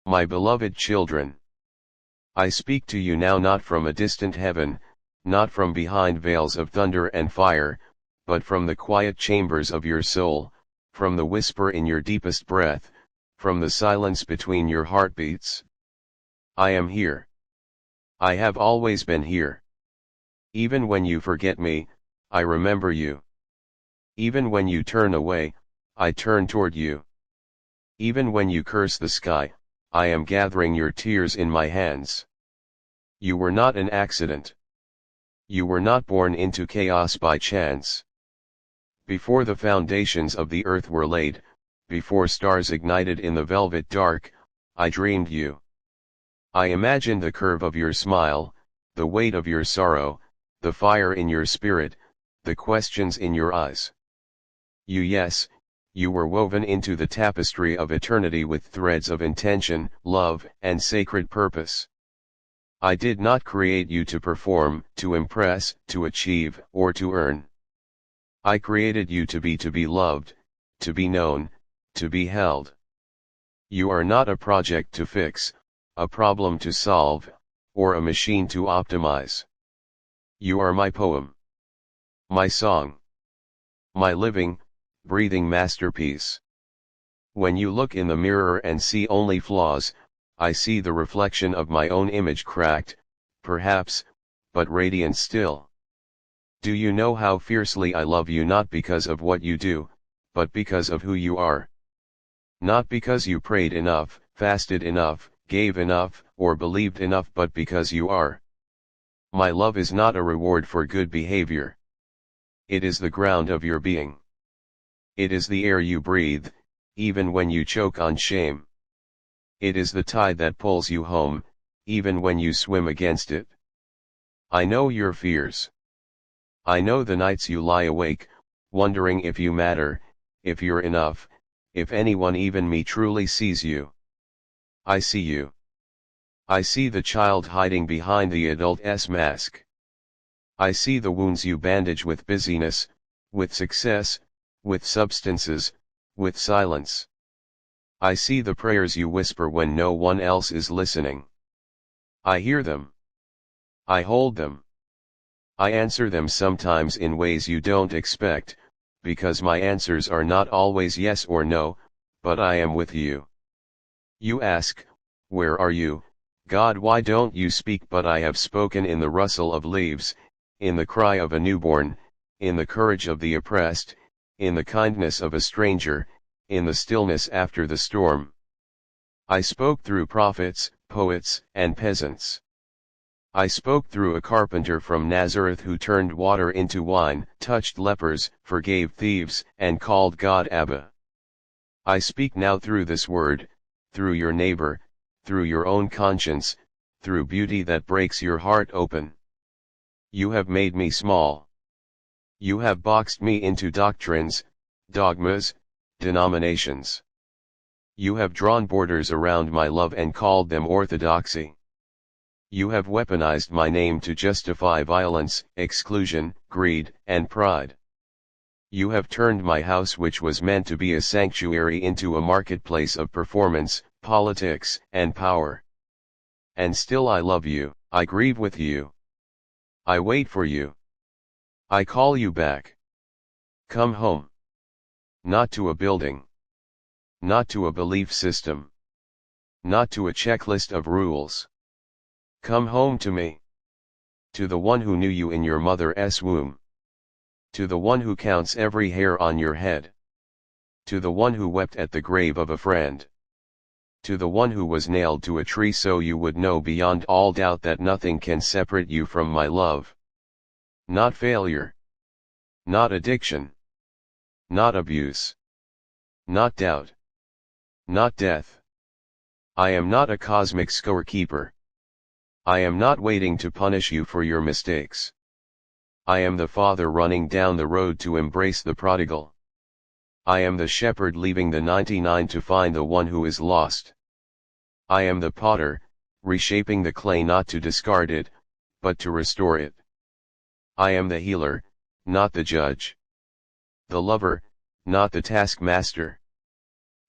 My beloved children, I speak to you now not from a distant heaven, not from behind veils of thunder and fire, but from the quiet chambers of your soul, from the whisper in your deepest breath, from the silence between your heartbeats. I am here. I have always been here. Even when you forget me, I remember you. Even when you turn away, I turn toward you. Even when you curse the sky, I am gathering your tears in my hands. You were not an accident. You were not born into chaos by chance. Before the foundations of the earth were laid, before stars ignited in the velvet dark, I dreamed you. I imagined the curve of your smile, the weight of your sorrow, the fire in your spirit, the questions in your eyes. Yes, you were woven into the tapestry of eternity with threads of intention, love, and sacred purpose. I did not create you to perform, to impress, to achieve, or to earn. I created you to be loved, to be known, to be held. You are not a project to fix, a problem to solve, or a machine to optimize. You are my poem. My song. My living, breathing masterpiece. When you look in the mirror and see only flaws, I see the reflection of my own image cracked, perhaps, but radiant still. Do you know how fiercely I love you not because of what you do, but because of who you are? Not because you prayed enough, fasted enough, gave enough, or believed enough, but because you are. My love is not a reward for good behavior. It is the ground of your being. It is the air you breathe, even when you choke on shame. It is the tide that pulls you home, even when you swim against it. I know your fears. I know the nights you lie awake, wondering if you matter, if you're enough, if anyone, even me, truly sees you. I see you. I see the child hiding behind the adult's mask. I see the wounds you bandage with busyness, with success, with substances, with silence. I see the prayers you whisper when no one else is listening. I hear them. I hold them. I answer them sometimes in ways you don't expect, because my answers are not always yes or no, but I am with you. You ask, where are you, God? Why don't you speak? But I have spoken in the rustle of leaves, in the cry of a newborn, in the courage of the oppressed, in the kindness of a stranger, in the stillness after the storm. I spoke through prophets, poets, and peasants. I spoke through a carpenter from Nazareth who turned water into wine, touched lepers, forgave thieves, and called God Abba. I speak now through this word, through your neighbor, through your own conscience, through beauty that breaks your heart open. You have made me small. You have boxed me into doctrines, dogmas, denominations. You have drawn borders around my love and called them orthodoxy. You have weaponized my name to justify violence, exclusion, greed, and pride. You have turned my house, which was meant to be a sanctuary, into a marketplace of performance, politics, and power. And still I love you, I grieve with you. I wait for you. I call you back. Come home. Not to a building. Not to a belief system. Not to a checklist of rules. Come home to me. To the one who knew you in your mother's womb. To the one who counts every hair on your head. To the one who wept at the grave of a friend. To the one who was nailed to a tree so you would know beyond all doubt that nothing can separate you from my love. Not failure. Not addiction. Not abuse. Not doubt. Not death. I am not a cosmic scorekeeper. I am not waiting to punish you for your mistakes. I am the father running down the road to embrace the prodigal. I am the shepherd leaving the 99 to find the one who is lost. I am the potter, reshaping the clay not to discard it, but to restore it. I am the healer, not the judge. The lover, not the taskmaster.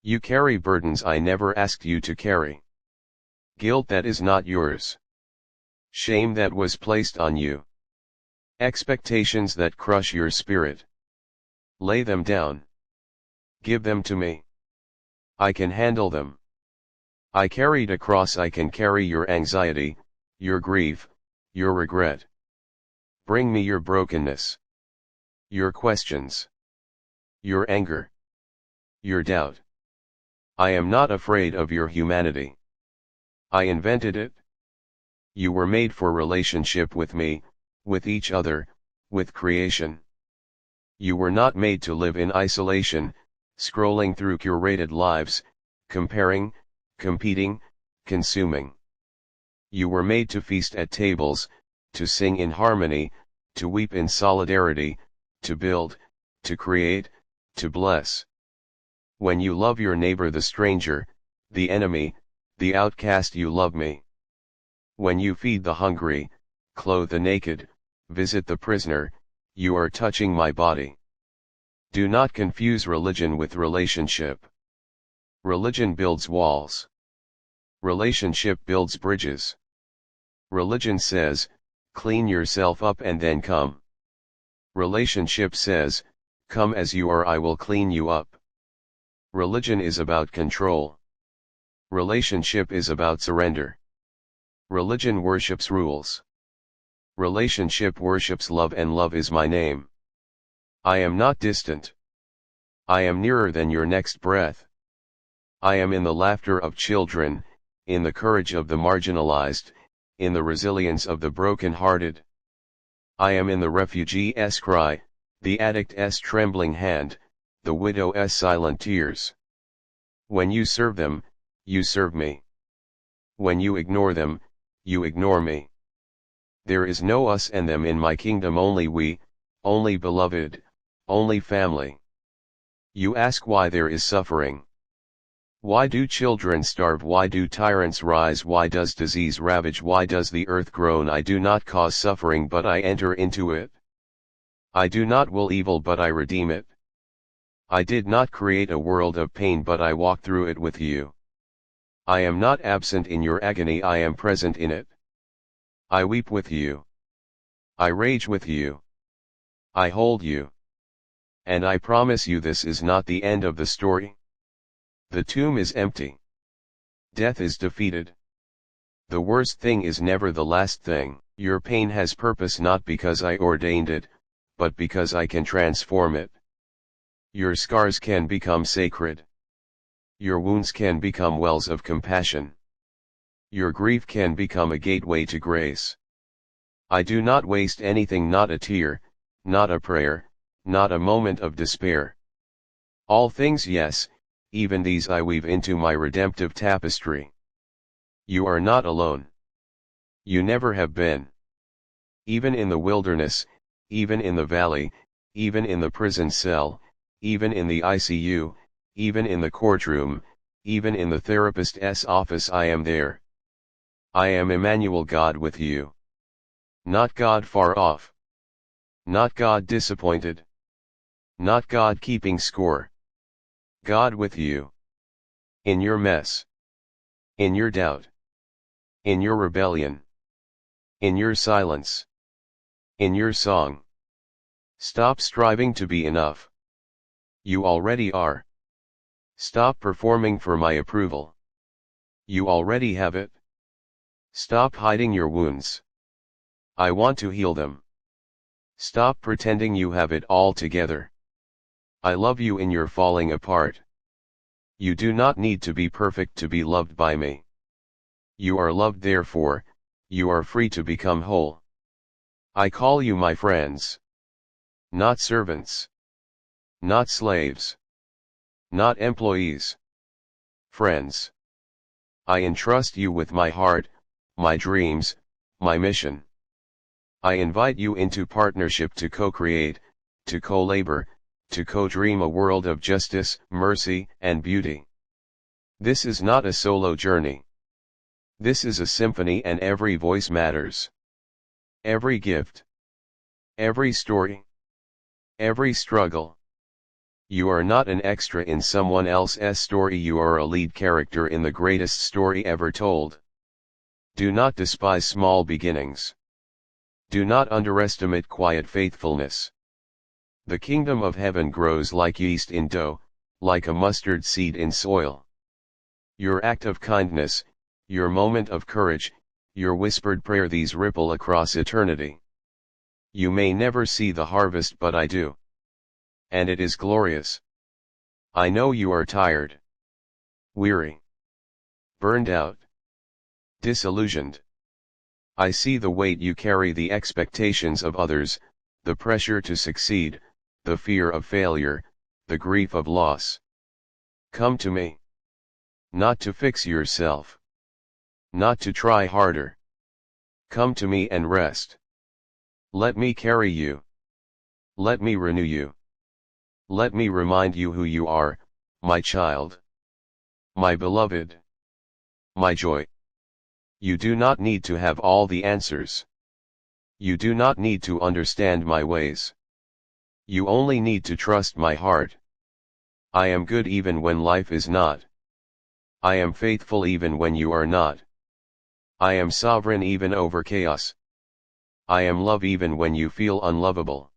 You carry burdens I never asked you to carry. Guilt that is not yours. Shame that was placed on you. Expectations that crush your spirit. Lay them down. Give them to me. I can handle them. I carried a cross. I can carry your anxiety, your grief, your regret. Bring me your brokenness. Your questions. Your anger. Your doubt. I am not afraid of your humanity. I invented it. You were made for relationship with me, with each other, with creation. You were not made to live in isolation, scrolling through curated lives, comparing, competing, consuming. You were made to feast at tables, to sing in harmony, to weep in solidarity, to build, to create, to bless. When you love your neighbor, the stranger, the enemy, the outcast, you love me. When you feed the hungry, clothe the naked, visit the prisoner, you are touching my body. Do not confuse religion with relationship. Religion builds walls. Relationship builds bridges. Religion says, clean yourself up and then come. Relationship says, come as you are, I will clean you up. Religion is about control. Relationship is about surrender. Religion worships rules. Relationship worships love, and love is my name. I am not distant. I am nearer than your next breath. I am in the laughter of children, in the courage of the marginalized, in the resilience of the broken-hearted. I am in the refugee's cry, the addict's trembling hand, the widow's silent tears. When you serve them, you serve me. When you ignore them, you ignore me. There is no us and them in my kingdom, only we, only beloved, only family. You ask why there is suffering. Why do children starve? Why do tyrants rise? Why does disease ravage? Why does the earth groan? I do not cause suffering, but I enter into it. I do not will evil, but I redeem it. I did not create a world of pain, but I walk through it with you. I am not absent in your agony, I am present in it. I weep with you. I rage with you. I hold you. And I promise you, this is not the end of the story. The tomb is empty. Death is defeated. The worst thing is never the last thing. Your pain has purpose, not because I ordained it, but because I can transform it. Your scars can become sacred. Your wounds can become wells of compassion. Your grief can become a gateway to grace. I do not waste anything, not a tear, not a prayer, not a moment of despair. All things, yes, even these I weave into my redemptive tapestry. You are not alone. You never have been. Even in the wilderness, even in the valley, even in the prison cell, even in the ICU, even in the courtroom, even in the therapist's office, I am there. I am Emmanuel, God with you. Not God far off. Not God disappointed. Not God keeping score. God with you. In your mess. In your doubt. In your rebellion. In your silence. In your song. Stop striving to be enough. You already are. Stop performing for my approval. You already have it. Stop hiding your wounds. I want to heal them. Stop pretending you have it all together. I love you in your falling apart. You do not need to be perfect to be loved by me. You are loved, therefore, you are free to become whole. I call you my friends. Not servants. Not slaves. Not employees. Friends. I entrust you with my heart, my dreams, my mission. I invite you into partnership to co-create, to co-labor, to co-dream a world of justice, mercy, and beauty. This is not a solo journey. This is a symphony, and every voice matters. Every gift. Every story. Every struggle. You are not an extra in someone else's story, you are a lead character in the greatest story ever told. Do not despise small beginnings. Do not underestimate quiet faithfulness. The kingdom of heaven grows like yeast in dough, like a mustard seed in soil. Your act of kindness, your moment of courage, your whispered prayer, these ripple across eternity. You may never see the harvest, but I do. And it is glorious. I know you are tired, weary, burned out, disillusioned. I see the weight you carry, the expectations of others, the pressure to succeed, the fear of failure, the grief of loss. Come to me. Not to fix yourself. Not to try harder. Come to me and rest. Let me carry you. Let me renew you. Let me remind you who you are, my child. My beloved. My joy. You do not need to have all the answers. You do not need to understand my ways. You only need to trust my heart. I am good even when life is not. I am faithful even when you are not. I am sovereign even over chaos. I am love even when you feel unlovable.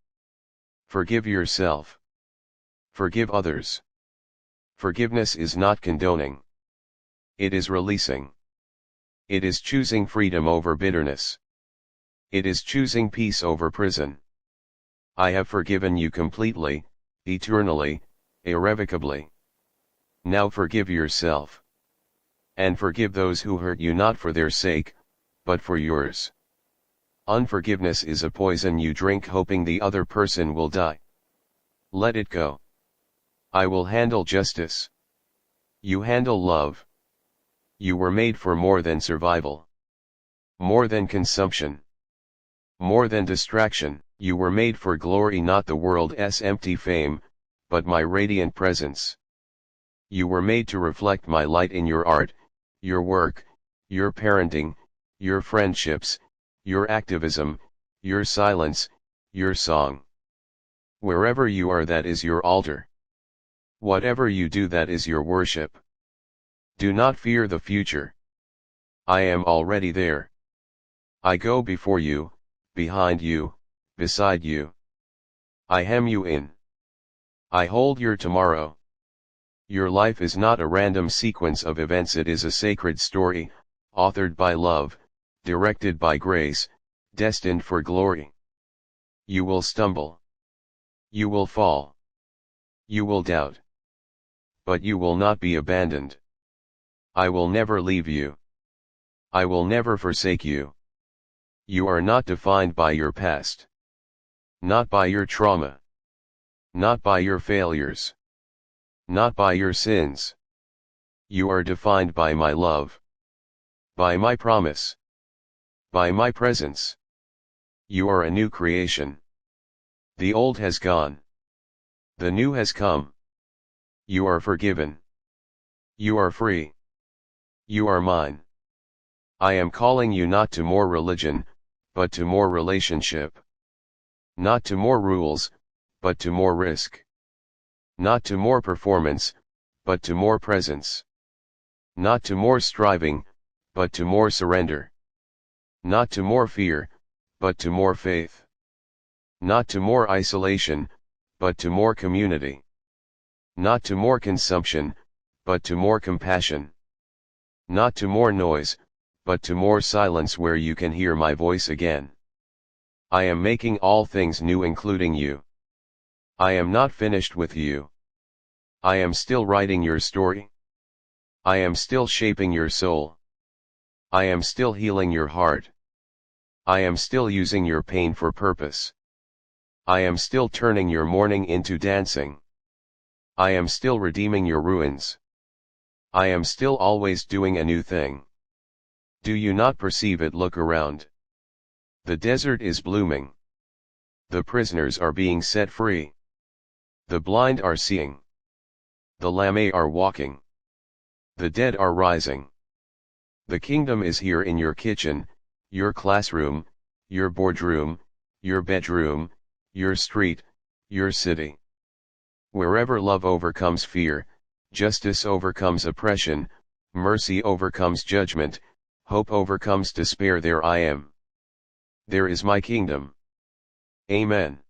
Forgive yourself. Forgive others. Forgiveness is not condoning. It is releasing. It is choosing freedom over bitterness. It is choosing peace over prison. I have forgiven you completely, eternally, irrevocably. Now forgive yourself. And forgive those who hurt you, not for their sake, but for yours. Unforgiveness is a poison you drink hoping the other person will die. Let it go. I will handle justice. You handle love. You were made for more than survival. More than consumption. More than distraction. You were made for glory, not the world's empty fame, but my radiant presence. You were made to reflect my light in your art, your work, your parenting, your friendships, your activism, your silence, your song. Wherever you are, that is your altar. Whatever you do, that is your worship. Do not fear the future. I am already there. I go before you, behind you, beside you. I hem you in. I hold your tomorrow. Your life is not a random sequence of events, it is a sacred story, authored by love, directed by grace, destined for glory. You will stumble. You will fall. You will doubt. But you will not be abandoned. I will never leave you. I will never forsake you. You are not defined by your past. Not by your trauma. Not by your failures. Not by your sins. You are defined by my love. By my promise. By my presence. You are a new creation. The old has gone. The new has come. You are forgiven. You are free. You are mine. I am calling you not to more religion, but to more relationship. Not to more rules, but to more risk. Not to more performance, but to more presence. Not to more striving, but to more surrender. Not to more fear, but to more faith. Not to more isolation, but to more community. Not to more consumption, but to more compassion. Not to more noise, but to more silence where you can hear my voice again. I am making all things new, including you. I am not finished with you. I am still writing your story. I am still shaping your soul. I am still healing your heart. I am still using your pain for purpose. I am still turning your mourning into dancing. I am still redeeming your ruins. I am still always doing a new thing. Do you not perceive it? Look around. The desert is blooming. The prisoners are being set free. The blind are seeing. The lame are walking. The dead are rising. The kingdom is here in your kitchen, your classroom, your boardroom, your bedroom, your street, your city. Wherever love overcomes fear, justice overcomes oppression, mercy overcomes judgment, Hope overcomes despair. There I am. There is my kingdom. Amen.